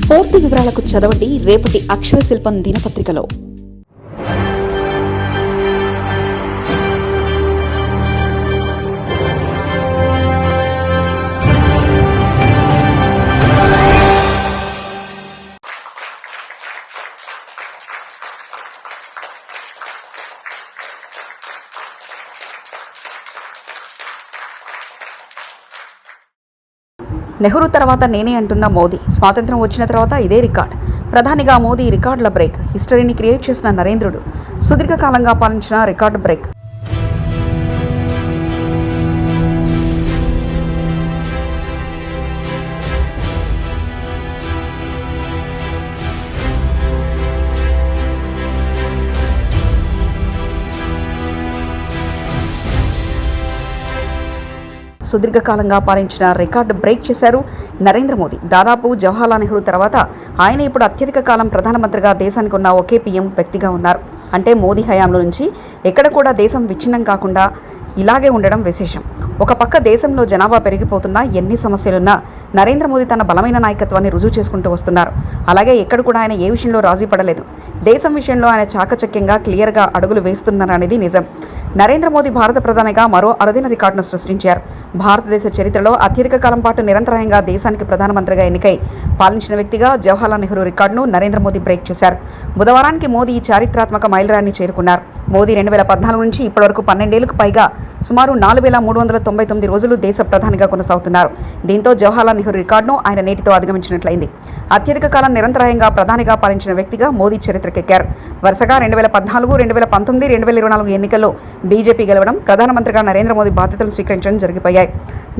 పూర్తి వివరాలకు చదవండి రేపటి అక్షర శిల్పం దినపత్రికలో. నెహ్రూ తర్వాత నేనే అంటున్న మోదీ. స్వాతంత్ర్యం వచ్చిన తర్వాత ఇదే రికార్డ్. ప్రధానిగా మోదీ రికార్డుల బ్రేక్. హిస్టరీని క్రియేట్ చేసిన నరేంద్రుడు సుదీర్ఘకాలంగా పాలించిన రికార్డు బ్రేక్. సుదీర్ఘకాలంగా పాలించిన రికార్డు బ్రేక్ చేశారు నరేంద్ర మోదీ. దాదాపు జవహర్లాల్ నెహ్రూ తర్వాత ఆయన ఇప్పుడు అత్యధిక కాలం ప్రధానమంత్రిగా దేశానికి ఉన్న ఒకే పీఎం వ్యక్తిగా ఉన్నారు. అంటే మోదీ హయాంలో నుంచి ఎక్కడ కూడా దేశం విచ్ఛిన్నం కాకుండా ఇలాగే ఉండడం విశేషం. ఒక పక్క దేశంలో జనాభా పెరిగిపోతున్నా, ఎన్ని సమస్యలున్నా నరేంద్ర మోదీ తన బలమైన నాయకత్వాన్ని రుజువు చేసుకుంటూ వస్తున్నారు. అలాగే ఎక్కడ కూడా ఆయన ఏ విషయంలో రాజీ పడలేదు. దేశం విషయంలో ఆయన చాకచక్యంగా క్లియర్గా అడుగులు వేస్తున్నారనేది నిజం. నరేంద్ర మోదీ భారత ప్రధానిగా మరో అరుదైన రికార్డును సృష్టించారు. భారతదేశ చరిత్రలో అత్యధిక కాలం పాటు నిరంతరాయంగా దేశానికి ప్రధానమంత్రిగా ఎన్నికై పాలించిన వ్యక్తిగా జవహర్లాల్ నెహ్రూ రికార్డును నరేంద్ర మోదీ బ్రేక్ చేశారు. బుధవారానికి మోదీ ఈ చారిత్రాత్మక మైలురాయిని చేరుకున్నారు. మోదీ 2014 నుంచి ఇప్పటివరకు 12 ఏళ్లకు పైగా సుమారు 4399 రోజులు దేశ ప్రధానిగా కొనసాగుతున్నారు. దీంతో జవహర్లాల్ నెహ్రూ రికార్డును ఆయన నేటితో అధిగమించినట్లయింది. అత్యధిక కాలం నిరంతరాయంగా ప్రధానిగా పాలించిన వ్యక్తిగా మోదీ చరిత్రకెక్కారు. వరుసగా 2014, 2019, 2024 ఎన్నికల్లో బీజేపీ గెలవడం, ప్రధానమంత్రిగా నరేంద్ర మోదీ బాధ్యతలు స్వీకరించడం జరిగిపోయాయి.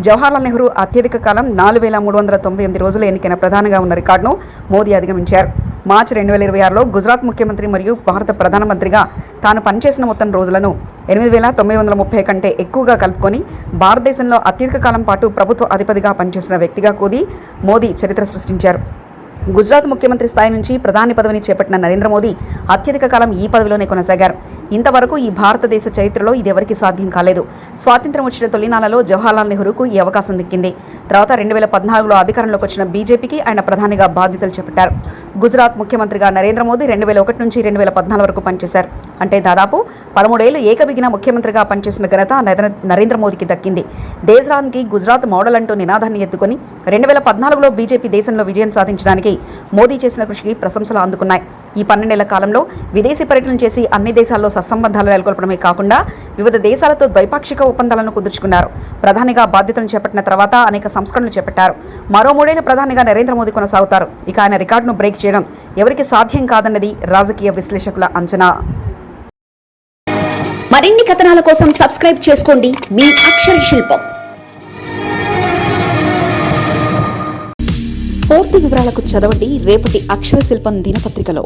జవహర్లాల్ నెహ్రూ అత్యధిక కాలం 4398 రోజులు ఎన్నికైన ప్రధానిగా ఉన్న రికార్డును మోదీ అధిగమించారు. మార్చి 2026లో గుజరాత్ ముఖ్యమంత్రి మరియు భారత ప్రధానమంత్రిగా తాను పనిచేసిన మొత్తం రోజులను 8930 కంటే ఎక్కువగా కలుపుకొని భారతదేశంలో అత్యధిక కాలం పాటు ప్రభుత్వ అధిపతిగా పనిచేసిన వ్యక్తిగా కూడా మోదీ చరిత్ర సృష్టించారు. గుజరాత్ ముఖ్యమంత్రి స్థాయి నుంచి ప్రధాని పదవిని చేపట్టిన నరేంద్ర మోదీ అత్యధిక కాలం ఈ పదవిలోనే కొనసాగారు. ఇంతవరకు ఈ భారతదేశ చరిత్రలో ఇది ఎవరికీ సాధ్యం కాలేదు. స్వాతంత్ర్యం వచ్చిన తొలినాళ్లలో జవహర్లాల్ నెహ్రూకు ఈ అవకాశం దక్కింది. తర్వాత 2014లో అధికారంలోకి వచ్చిన బీజేపీకి ఆయన ప్రధానిగా బాధ్యతలు చేపట్టారు. గుజరాత్ ముఖ్యమంత్రిగా నరేంద్ర మోదీ 2001 నుంచి 2014 వరకు పనిచేశారు. అంటే దాదాపు 13 ఏళ్లు ఏకబిగిన ముఖ్యమంత్రిగా పనిచేసిన ఘనత నరేంద్ర మోదీకి దక్కింది. దేశానికి గుజరాత్ మోడల్ అంటూ నినాదాన్ని ఎత్తుకొని 2014లో బీజేపీ దేశంలో విజయం సాధించడానికి మోదీ చేసిన కృషికి ప్రశంసలు అందుకున్నాయి. ఈ 12 ఏళ్ల కాలంలో విదేశీ పర్యటన చేసి అన్ని దేశాల్లో సత్సంబంధాలు నెలకొల్పడమే కాకుండా వివిధ దేశాలతో ద్వైపాక్షిక ఒప్పందాలను కుదుర్చుకున్నారు. ప్రధానిగా బాధ్యతలను చేపట్టిన తర్వాత అనేక సంస్కరణలు చేపట్టారు. మరో 3 ఏళ్ల ప్రధానిగా నరేంద్ర మోదీ కొనసాగుతారు. ఇక ఆయన రికార్డును బ్రేక్ చేయడం ఎవరికి సాధ్యం కాదన్నది రాజకీయ విశ్లేషకుల అంచనా. మరిన్ని కథనాల కోసం సబ్స్క్రైబ్ చేసుకోండి మీ అక్షర శిల్పం. పూర్తి వివరాలకు చదవండి రేపటి అక్షర శిల్పం దినపత్రికలో.